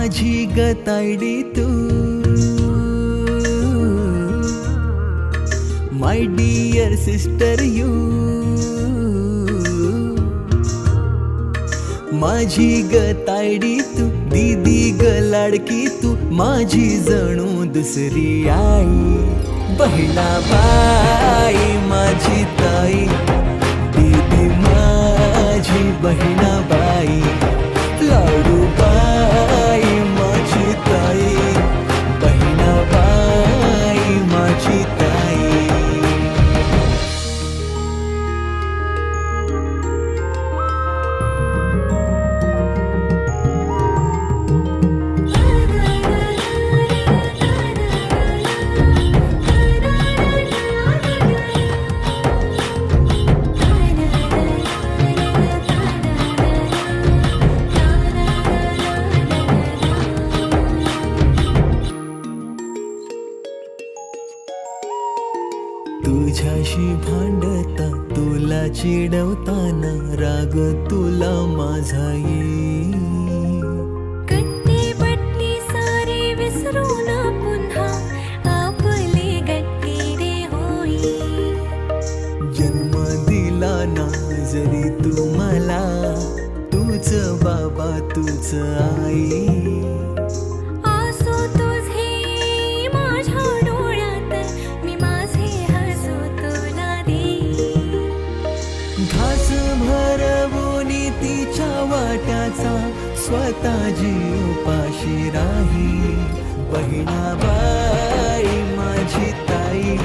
माझी गतायडी तू, माय Deere sister you, माझी गतायडी तू, दीदी ग लाडकी तू, माझी जणू दुसरी आई, बहिणाबाई माझी ताई, दीदी माझी बहिणाबाई, लाडूबाई माझी ताई, बहिणाबाई माझी ताई. तुझ्याशी भांडता, तुला चिडवताना राग तुला माझा येईल. गट्टी बट्टी सारी विसरून पुन्हा आपले गट्टी रे होईल. जन्म दिला ना जरी तू मला, तूच बाबा तूच आई. घास भरवूनी तिच्या वाट्याचा, स्वतः जीव उपाशी राही, बहिणाबाई माझी ताई.